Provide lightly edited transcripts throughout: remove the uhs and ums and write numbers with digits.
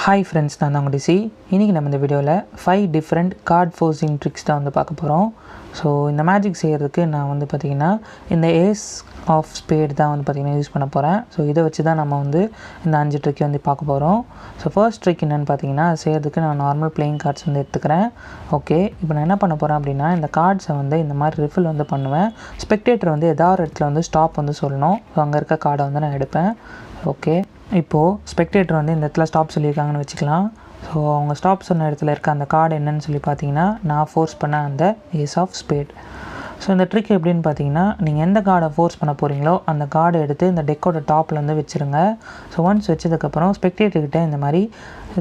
Hi friends, நான் தான் உங்கள் டிசி. இன்றைக்கி நம்ம இந்த வீடியோவில் 5 டிஃப்ரெண்ட் கார்ட் ஃபோர்ஸிங் ட்ரிக்ஸ் தான் வந்து பார்க்க போகிறோம். ஸோ இந்த மேஜிக் செய்கிறதுக்கு நான் வந்து பார்த்திங்கன்னா இந்த ஏஸ் ஆஃப் ஸ்பேட் தான் வந்து பார்த்திங்கன்னா யூஸ் பண்ண போகிறேன். ஸோ இதை வச்சு தான் நம்ம வந்து இந்த 5 ட்ரிக்கை வந்து பார்க்க போகிறோம். ஸோ ஃபர்ஸ்ட் ட்ரிக் என்னென்னு பார்த்தீங்கன்னா செய்கிறதுக்கு நான் நார்மல் பிளேயிங் கார்ட்ஸ் வந்து எடுத்துக்கிறேன். ஓகே, இப்போ நான் என்ன பண்ண போகிறேன் அப்படின்னா இந்த கார்ட்ஸை வந்து இந்த மாதிரி ரிஃபில் வந்து பண்ணுவேன். ஸ்பெக்டேட்டர் வந்து ஏதாவது ஒரு இடத்துல வந்து ஸ்டாப் வந்து சொல்லணும். ஸோ அங்கே இருக்க கார்டை வந்து நான் எடுப்பேன். ஓகே, இப்போது ஸ்பெக்டேட்டர் வந்து இந்த இடத்துல ஸ்டாப் சொல்லியிருக்காங்கன்னு வச்சுக்கலாம். ஸோ அவங்க ஸ்டாப் சொன்ன இடத்துல இருக்க அந்த கார்டு என்னன்னு சொல்லி பார்த்தீங்கன்னா நான் ஃபோர்ஸ் பண்ண அந்த ஏஸ் ஆஃப் ஸ்பேட். ஸோ இந்த ட்ரிக் எப்படின்னு பார்த்தீங்கன்னா நீங்கள் எந்த கார்டை ஃபோர்ஸ் பண்ண போகிறீங்களோ அந்த கார்டை எடுத்து இந்த டெக்கோட டாப்பில் வந்து வச்சுருங்க. ஸோ ஒன்ஸ் வச்சதுக்கப்புறம் ஸ்பெக்டேட்டர்கிட்ட இந்த மாதிரி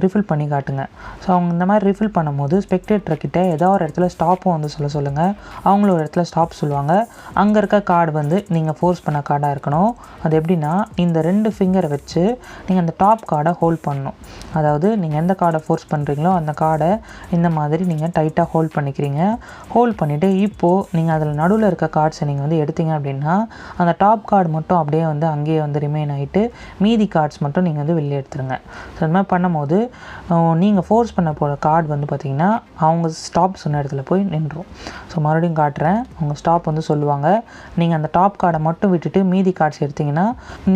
ரிஃபில் பண்ணி காட்டுங்க. ஸோ அவங்க இந்த மாதிரி ரிஃபில் பண்ணும்போது ஸ்பெக்டேட்டர்கிட்ட ஏதோ ஒரு இடத்துல ஸ்டாப்பும் வந்து சொல்லுங்கள். அவங்கள ஒரு இடத்துல ஸ்டாப் சொல்லுவாங்க. அங்கே இருக்க கார்டு வந்து நீங்கள் ஃபோர்ஸ் பண்ண கார்டாக இருக்கணும். அது எப்படின்னா இந்த 2 ஃபிங்கரை வச்சு நீங்கள் அந்த டாப் கார்டை ஹோல்ட் பண்ணணும். அதாவது நீங்கள் எந்த கார்டை ஃபோர்ஸ் பண்ணுறீங்களோ அந்த கார்டை இந்த மாதிரி நீங்கள் டைட்டாக ஹோல்ட் பண்ணிக்கிறீங்க. ஹோல்ட் பண்ணிவிட்டு இப்போது நீங்கள் அதில் நடுவில் இருக்க கார்ட்ஸை நீங்கள் வந்து எடுத்தீங்க அப்படின்னா அந்த டாப் கார்டு மட்டும் அப்படியே வந்து அங்கேயே வந்து ரிமைன் ஆகிட்டு மீதி கார்ட்ஸ் மட்டும் நீங்கள் வந்து வெளியே எடுத்துருங்க. ஸோ அது மாதிரி பண்ணும்போது நீங்கள் ஃபோர்ஸ் பண்ண போகிற கார்டு வந்து பார்த்திங்கன்னா அவங்க ஸ்டாப் சொன்ன இடத்துல போய் நின்றும். ஸோ மறுபடியும் காட்டுறேன். அவங்க ஸ்டாப் வந்து சொல்லுவாங்க. நீங்கள் அந்த டாப் கார்டை மட்டும் விட்டுட்டு மீதி கார்ட்ஸ் எடுத்திங்கன்னா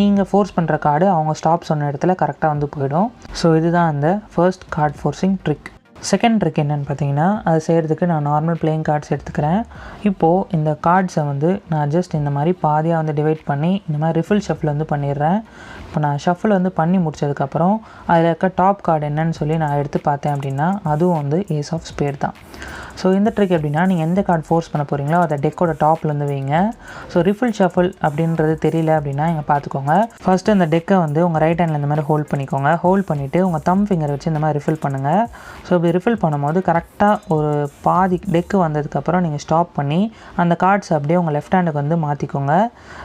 நீங்கள் ஃபோர்ஸ் பண்ணுற கார்டு அவங்க ஸ்டாப் சொன்ன இடத்துல கரெக்டாக வந்து போயிடும். ஸோ இதுதான் அந்த first card forcing trick. Second trick என்னென்னு பார்த்தீங்கன்னா அது செய்கிறதுக்கு நான் நார்மல் பிளேயிங் கார்ட்ஸ் எடுத்துக்கிறேன். இப்போது இந்த கார்ட்ஸை வந்து நான் ஜஸ்ட் இந்த மாதிரி பாதியாக வந்து டிவைட் பண்ணி இந்த மாதிரி ரிஃபில் ஷஃபில் வந்து பண்ணிடுறேன். இப்போ நான் ஷஃபில் வந்து பண்ணி முடிச்சதுக்கப்புறம் அதில் இருக்க டாப் கார்டு என்னன்னு சொல்லி நான் எடுத்து பார்த்தேன் அப்படின்னா அதுவும் வந்து ஏஸ் ஆஃப் ஸ்பேட் தான். ஸோ இந்த ட்ரிக் எப்படின்னா நீங்கள் எந்த கார்டு ஃபோர்ஸ் பண்ண போகிறீங்களோ அதை டெக்கோட டாப்பில் வந்து வைங்க. ஸோ ரிஃபில் ஷஃபில் அப்படின்றது தெரியல அப்படின்னா இங்கே பார்த்துக்கோங்க. ஃபஸ்ட்டு இந்த டெக்கை வந்து உங்கள் ரைட் ஹேண்டில் இந்த மாதிரி ஹோல்ட் பண்ணிக்கோங்க. ஹோல்ட் பண்ணிவிட்டு உங்கள் தம் ஃபிங்கரை வச்சு இந்த மாதிரி ரிஃபில் பண்ணுங்கள். ஸோ இப்படி ரிஃபில் பண்ணும்போது கரெக்டாக ஒரு பாதி டெக்கு வந்ததுக்கப்புறம் நீங்கள் ஸ்டாப் பண்ணி அந்த கார்ட்ஸ் அப்படியே உங்கள் லெஃப்ட் ஹேண்டுக்கு வந்து மாற்றிக்கோங்க.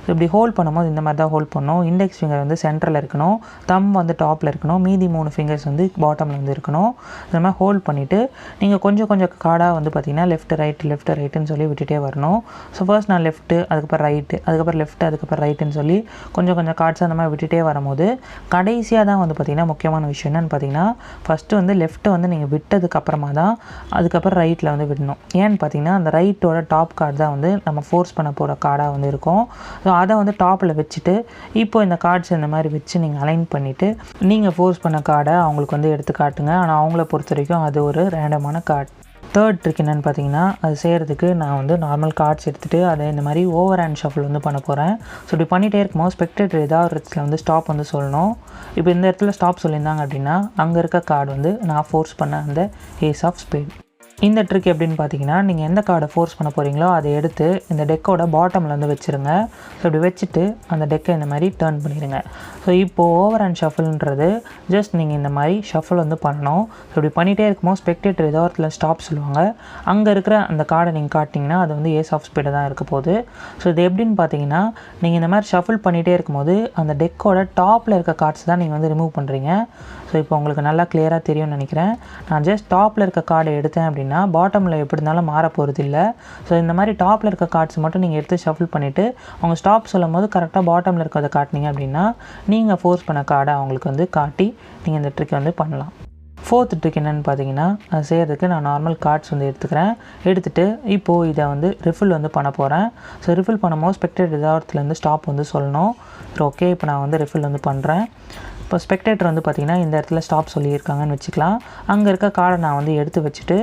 ஸோ இப்படி ஹோல்ட் பண்ணும்போது இந்த மாதிரி தான் ஹோல்ட் பண்ணணும். இண்டெக்ஸ் ஃபிங்கர் வந்து சென்டரில் இருக்கணும், தம் வந்து டாப்பில் இருக்கணும், மீதி 3 ஃபிங்கர்ஸ் வந்து பாட்டமில் வந்து இருக்கணும். இந்த மாதிரி ஹோல்ட் பண்ணிவிட்டு நீங்கள் கொஞ்சம் கார்டாக வந்து பார்த்திங்கன்னா லெஃப்ட் ரைட்டுன்னு சொல்லி விட்டுட்டே வரணும். ஸோ ஃபர்ஸ்ட் நான் லெஃப்ட்டு, அதுக்கப்புறம் ரைட்டு, அதுக்கப்புறம் லெஃப்ட்டு, அதுக்கப்புறம் ரைட்டுன்னு சொல்லி கொஞ்சம் கார்ட்ஸ் அந்த மாதிரி விட்டுட்டே வரும்போது கடைசியாக தான் வந்து பார்த்திங்கன்னா முக்கியமான விஷயம் என்னென்னு பார்த்தீங்கன்னா ஃபஸ்ட்டு வந்து லெஃப்ட்டு வந்து நீங்கள் விட்டதுக்கப்புறமா தான் அதுக்கப்புறம் ரைட்டில் வந்து விடணும். ஏன்னு பார்த்தீங்கன்னா அந்த ரைட்டோட டாப் கார்டு தான் வந்து நம்ம ஃபோர்ஸ் பண்ண போகிற கார்டாக வந்து இருக்கும். ஸோ அதை வந்து டாப்பில் வச்சுட்டு இப்போ இந்த கார்ட்ஸ் இந்த மாதிரி வச்சு நீங்கள் அலைன் பண்ணிவிட்டு நீங்கள் ஃபோர்ஸ் பண்ண கார்டை அவங்களுக்கு வந்து எடுத்து காட்டுங்க. ஆனால் அவங்கள பொறுத்த வரைக்கும் அது ஒரு ரேண்டமான கார்டு. தேர்ட் ட்ரிக் என்னென்னு பார்த்தீங்கன்னா அது செய்கிறதுக்கு நான் வந்து நார்மல் கார்ட்ஸ் எடுத்துகிட்டு அதை இந்த மாதிரி ஓவர் ஹேண்ட் ஷஃபில் வந்து பண்ண போகிறேன். ஸோ இப்படி பண்ணிகிட்டே இருக்கும்போது ஸ்பெக்டேட்டர் ஏதாவது ஒரு இடத்துல வந்து ஸ்டாப் வந்து சொல்லணும். இப்போ இந்த இடத்துல ஸ்டாப் சொல்லியிருந்தாங்க அப்படின்னா அங்கே இருக்க கார்டு வந்து நான் ஃபோர்ஸ் பண்ண அந்த ஏஸ் ஆஃப் ஸ்பேட். இந்த ட்ரிக் எப்படின்னு பார்த்தீங்கன்னா நீங்கள் எந்த கார்டை ஃபோர்ஸ் பண்ண போகிறீங்களோ அதை எடுத்து இந்த டெக்கோட பாட்டமில் வந்து வச்சுருங்க. ஸோ இப்படி வச்சுட்டு அந்த டெக்கை இந்த மாதிரி டர்ன் பண்ணிடுங்க. ஸோ இப்போது ஓவர் ஹேண்ட் ஷஃபில்ன்றது ஜஸ்ட் நீங்கள் இந்த மாதிரி ஷஃபில் வந்து பண்ணணும். ஸோ இப்படி பண்ணிகிட்டே இருக்கும்போது ஸ்பெக்டேட்டர் ஏதோ இடத்துல ஸ்டாப் சொல்லுவாங்க. அங்கே இருக்கிற அந்த கார்டை நீங்கள் காட்டிங்கன்னா அது வந்து ஏஸ் ஆஃப் ஸ்பீடை தான் இருக்க போகுது. ஸோ இது எப்படின்னு பார்த்தீங்கன்னா நீங்கள் இந்த மாதிரி ஷஃபில் பண்ணிகிட்டே இருக்கும்போது அந்த டெக்கோட டாப்பில் இருக்க கார்ட்ஸ் தான் நீங்கள் வந்து ரிமூவ் பண்ணுறீங்க. ஸோ இப்போ உங்களுக்கு நல்லா கிளியராக தெரியும்னு நினைக்கிறேன். நான் ஜஸ்ட் டாப்பில் இருக்க கார்டை எடுத்தேன் அப்படின்னா பாட்டமில் எப்படி இருந்தாலும் மாற போகிறது இல்லை. ஸோ இந்த மாதிரி டாப்பில் இருக்க கார்ட்ஸ் மட்டும் நீங்கள் எடுத்து ஷஃபில் பண்ணிவிட்டு அவங்க ஸ்டாப் சொல்லும் போது கரெக்டாக பாட்டமில் இருக்கிறத காட்டினீங்க அப்படின்னா நீங்கள் ஃபோர்ஸ் பண்ண கார்டை அவங்களுக்கு வந்து காட்டி நீங்கள் இந்த ட்ரிக்கை வந்து பண்ணலாம். ஃபோர்த் ட்ரிக் என்னென்னு பார்த்தீங்கன்னா அது செய்கிறதுக்கு நான் நார்மல் கார்ட்ஸ் வந்து எடுத்துகிட்டு இப்போது இதை வந்து ரிஃபில் வந்து பண்ண போகிறேன். ஸோ ரிஃபில் பண்ணும்போது ஸ்பெக்டேட்டர் ஏதாவதுலேருந்து ஸ்டாப் வந்து சொல்லணும். ஸோ ஓகே, இப்போ நான் வந்து ரிஃபில் வந்து பண்ணுறேன். இப்போ ஸ்பெக்டேட்டர் வந்து பார்த்திங்கன்னா இந்த இடத்துல ஸ்டாப் சொல்லியிருக்காங்கன்னு வச்சுக்கலாம். அங்கே இருக்க கார்டை நான் வந்து எடுத்து வச்சுட்டு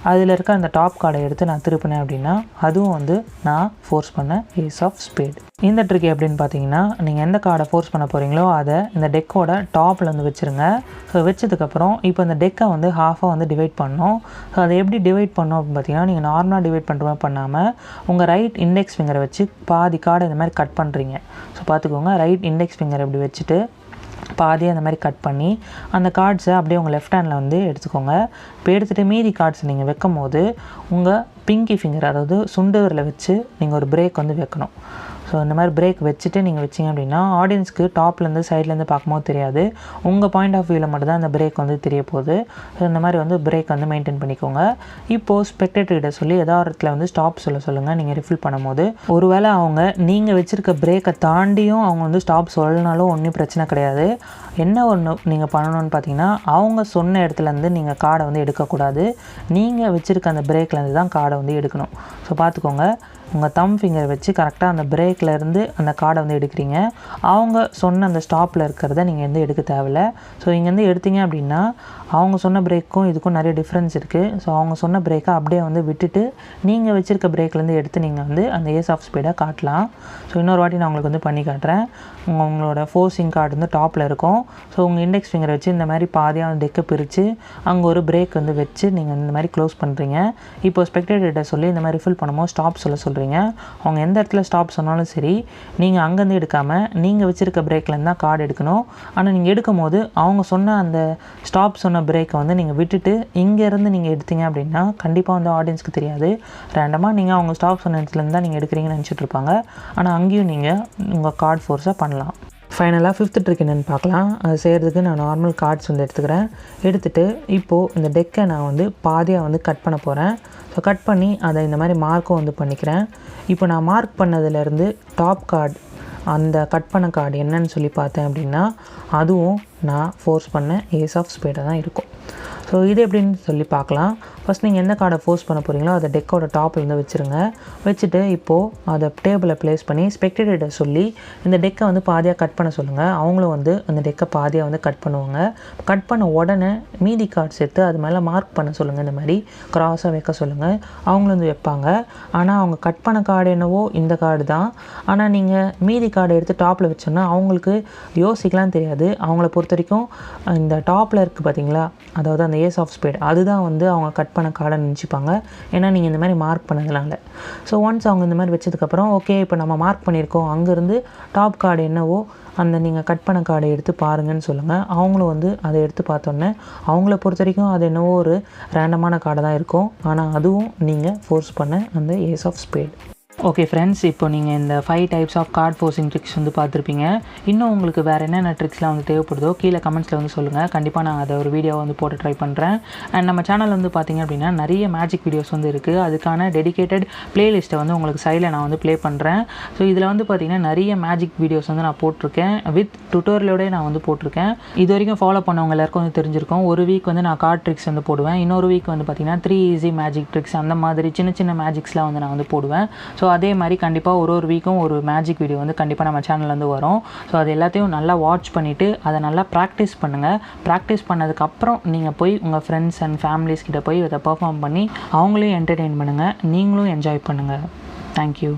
அதில் இருக்க அந்த டாப் கார்டை எடுத்து நான் திருப்பினேன் அப்படின்னா அதுவும் வந்து நான் ஃபோர்ஸ் பண்ண ஏஸ் ஆஃப் ஸ்பேட். இந்த ட்ரிக் எப்படின்னு பார்த்தீங்கன்னா நீங்கள் எந்த கார்டை ஃபோர்ஸ் பண்ண போகிறீங்களோ அதை இந்த டெக்கோட டாப்பில் வந்து வச்சுருங்க. ஸோ வச்சதுக்கப்புறம் இப்போ இந்த டெக்கை வந்து ஹாஃபாக வந்து டிவைட் பண்ணணும். ஸோ அதை எப்படி டிவைட் பண்ணணும் அப்படின்னு பார்த்தீங்கன்னா நீங்கள் நார்மலாக டிவைட் பண்ணுற மாதிரி பண்ணாமல் உங்கள் ரைட் இண்டெக்ஸ் ஃபிங்கரை வச்சு பாதி கார்டை இந்த மாதிரி கட் பண்ணுறீங்க. ஸோ பார்த்துக்கோங்க, ரைட் இண்டெக்ஸ் ஃபிங்கரை இப்படி வச்சுட்டு பாதியாக அந்த மாதிரி கட் பண்ணி அந்த கார்ட்ஸை அப்படியே உங்கள் லெஃப்ட் ஹேண்டில் வந்து எடுத்துக்கோங்க. இப்போ எடுத்துகிட்டு மீதி கார்ட்ஸ் நீங்கள் வைக்கும் போது உங்கள் பிங்கி ஃபிங்கர் அதாவது சுண்டு விரலை வச்சு நீங்கள் ஒரு பிரேக் வந்து வைக்கணும். ஸோ ஸோ இந்த மாதிரி பிரேக் வச்சுட்டு நீங்கள் வச்சிங்க அப்படின்னா ஆடியன்ஸ்க்கு டாப்லேருந்து சைட்லேருந்து பார்க்கும்போது தெரியாது, உங்கள் பாயிண்ட் ஆஃப் வியூவில் மட்டும் தான் அந்த பிரேக் வந்து தெரிய போகுது. ஸோ இந்த மாதிரி வந்து பிரேக் வந்து மெயின்டைன் பண்ணிக்கோங்க. இப்போது ஸ்பெக்டேட்டர்கிட்ட சொல்லி ஏதாவது இடத்துல வந்து ஸ்டாப் சொல்லுங்கள் நீங்கள் ரிஃபில் பண்ணும்போது. ஒருவேளை அவங்க நீங்கள் வச்சுருக்க பிரேக்கை தாண்டியும் அவங்க வந்து ஸ்டாப் சொல்லனாலும் ஒன்றும் பிரச்சனை கிடையாது. என்ன ஒன்று நீங்கள் பண்ணணும்னு பார்த்தீங்கன்னா, அவங்க சொன்ன இடத்துலேருந்து நீங்கள் கார்டை வந்து எடுக்கக்கூடாது, நீங்கள் வச்சுருக்க அந்த பிரேக்லேருந்து தான் கார்டை வந்து எடுக்கணும். ஸோ பார்த்துக்கோங்க, உங்கள் தம் ஃபிங்கர் வச்சு கரெக்டாக அந்த பிரேக்லேருந்து அந்த கார்டை வந்து எடுக்கிறீங்க. அவங்க சொன்ன அந்த ஸ்டாப்பில் இருக்கிறத நீங்கள் வந்து எடுக்க தேவையில்ல. ஸோ இங்கேருந்து எடுத்தீங்க அப்படின்னா அவங்க சொன்ன பிரேக்கும் இதுக்கும் நிறைய டிஃப்ரென்ஸ் இருக்குது. ஸோ அவங்க சொன்ன பிரேக்கை அப்படியே வந்து விட்டுட்டு நீங்கள் வச்சுருக்க பிரேக்லேருந்து எடுத்து நீங்கள் வந்து அந்த ஏஸ் ஆஃப் ஸ்பீடை காட்டலாம். ஸோ இன்னொரு வாட்டி நான் உங்களுக்கு வந்து பண்ணி காட்டுறேன். உங்களோட ஃபோர்ஸிங் கார்டு வந்து டாப்பில் இருக்கும். ஸோ உங்கள் இண்டெக்ஸ் ஃபிங்கரை வச்சு இந்த மாதிரி பாதியாக டெக்கை பிரித்து அங்கே ஒரு பிரேக் வந்து வச்சு நீங்கள் இந்த மாதிரி க்ளோஸ் பண்ணுறீங்க. இப்போ ஸ்பெக்டேட்டர்கிட்ட சொல்லி இந்த மாதிரி ரிஃபில் பண்ணும்போது ஸ்டாப் சொல்கிறீங்க. அவங்க எந்த இடத்துல ஸ்டாப் சொன்னாலும் சரி, நீங்கள் அங்கேருந்து எடுக்காமல் நீங்கள் வச்சுருக்க பிரேக்லேருந்து தான் கார்டு எடுக்கணும். ஆனால் நீங்கள் எடுக்கும் போது அவங்க சொன்ன அந்த ஸ்டாப் சொன்ன பிரேக்கை வந்து நீங்கள் விட்டுட்டு இங்கேருந்து நீங்கள் எடுத்தீங்க அப்படின்னா கண்டிப்பாக வந்து ஆடியன்ஸ்க்கு தெரியாது. ரேண்டமாக நீங்கள் அவங்க ஸ்டாப் சொன்ன இடத்துலேருந்து தான் நீங்கள் எடுக்கிறீங்கன்னு நினச்சிட்டு இருப்பாங்க. ஆனால் அங்கேயும் நீங்கள் உங்கள் கார்டு ஃபோர்ஸை பண்ணலாம். ஃபைனலாக 5th ட்ரிக் என்னென்னு பார்க்கலாம். அது செய்கிறதுக்கு நான் நார்மல் கார்ட்ஸ் வந்து எடுத்துக்கிறேன். எடுத்துகிட்டு இப்போது இந்த டெக்கை நான் வந்து பாதியாக வந்து கட் பண்ண போகிறேன். ஸோ கட் பண்ணி அதை இந்த மாதிரி மார்க்கும் வந்து பண்ணிக்கிறேன். இப்போ நான் மார்க் பண்ணதுலேருந்து டாப் கார்டு, அந்த கட் பண்ண கார்டு என்னன்னு சொல்லி பார்த்தேன் அப்படின்னா அதுவும் நான் ஃபோர்ஸ் பண்ண ஏஸ் ஆஃப் ஸ்பேடாக தான் இருக்கும். ஸோ இது எப்படின்னு சொல்லி பார்க்கலாம். ஃபஸ்ட் நீங்கள் எந்த கார்டை ஃபோர்ஸ் பண்ண போகிறீங்களோ அதை டெக்கோட டாப்பில் வந்து வச்சுருங்க. வச்சுட்டு இப்போது அதை டேபிளில் ப்ளேஸ் பண்ணி ஸ்பெக்டேட்டர்கிட்ட சொல்லி இந்த டெக்கை வந்து பாதியாக கட் பண்ண சொல்லுங்கள். அவங்களும் வந்து அந்த டெக்கை பாதியாக வந்து கட் பண்ணுவாங்க. கட் பண்ண உடனே மீதி கார்ட்ஸ் எடுத்து அது மேலே மார்க் பண்ண சொல்லுங்கள். இந்த மாதிரி க்ராஸாக வைக்க சொல்லுங்கள். அவங்களும் வந்து வைப்பாங்க. ஆனால் அவங்க கட் பண்ண கார்டு என்னவோ இந்த கார்டு தான். ஆனால் நீங்கள் மீதி கார்டை எடுத்து டாப்பில் வச்சோன்னா அவங்களுக்கு யோசிக்கலாம் தெரியாது. அவங்கள பொறுத்த வரைக்கும் இந்த டாப்பில் இருக்குது பார்த்தீங்களா, அதாவது அந்த ஏஸ் ஆஃப் ஸ்பேட், அதுதான் வந்து அவங்க கட் பண்ண கார்டை நினச்சிப்பாங்க. ஏன்னா நீங்கள் இந்த மாதிரி மார்க் பண்ணதுனால. ஸோ ஒன்ஸ் அவங்க இந்த மாதிரி வச்சதுக்கப்புறம் ஓகே இப்போ நம்ம மார்க் பண்ணியிருக்கோம், அங்கேருந்து டாப் கார்டு என்னவோ அந்த நீங்கள் கட் பண்ண கார்டை எடுத்து பாருங்கன்னு சொல்லுங்கள். அவங்களும் வந்து அதை எடுத்து பார்த்தோன்னே அவங்கள பொறுத்த வரைக்கும் அது என்னவோ ஒரு ரேண்டமான கார்டை தான் இருக்கும். ஆனால் அதுவும் நீங்கள் ஃபோர்ஸ் பண்ண அந்த ace of spade. Okay friends, இப்போ நீங்கள் இந்த 5 types of card forcing tricks வந்து பார்த்துருப்பீங்க. இன்னும் உங்களுக்கு வேறு என்னென்ன ட்ரிக்ஸ்லாம் வந்து தேவைப்படுதோ கீழே கமெண்ட்ஸில் வந்து சொல்லுங்கள். கண்டிப்பாக நான் அதை ஒரு வீடியோவை வந்து போட்டு ட்ரை பண்ணுறேன். அண்ட் நம்ம சேனல் வந்து பார்த்திங்க அப்படின்னா நிறைய மேஜிக் வீடியோஸ் வந்து இருக்குது. அதுக்கான டெடிகேட்டட் ப்ளேலிஸ்ட்டை வந்து உங்களுக்கு சைடில் நான் வந்து ப்ளே பண்ணுறேன். ஸோ இதில் வந்து பார்த்திங்கன்னா நிறைய மேஜிக் வீடியோஸ் வந்து நான் போட்டிருக்கேன். வித் டுட்டோரியலோட நான் வந்து போட்டிருக்கேன். இது வரைக்கும் ஃபாலோ பண்ணவங்க எல்லாருக்கும் வந்து தெரிஞ்சிருக்கும். ஒரு வீக் வந்து நான் கார்ட் ட்ரிக்ஸ் வந்து போடுவேன். இன்னொரு வீக் வந்து பார்த்திங்கன்னா 3 ஈஸி மேஜிக் ட்ரிக்ஸ், அந்த மாதிரி சின்ன சின்ன மேஜிக்ஸ்லாம் வந்து நான் வந்து போடுவேன். ஸோ அதே மாதிரி கண்டிப்பாக ஒரு வீக்கும் ஒரு மேஜிக் வீடியோ வந்து கண்டிப்பாக நம்ம சேனல்லேருந்து வரும். ஸோ அது எல்லாத்தையும் நல்லா வாட்ச் பண்ணிவிட்டு அதை நல்லா ப்ராக்டிஸ் பண்ணுங்கள். ப்ராக்டிஸ் பண்ணதுக்கப்புறம் நீங்கள் போய் உங்கள் ஃப்ரெண்ட்ஸ் அண்ட் ஃபேமிலிஸ் கிட்ட போய் அதை பர்ஃபார்ம் பண்ணி அவங்களையும் என்டர்டெயின் பண்ணுங்கள், நீங்களும் என்ஜாய் பண்ணுங்கள். தேங்க்யூ.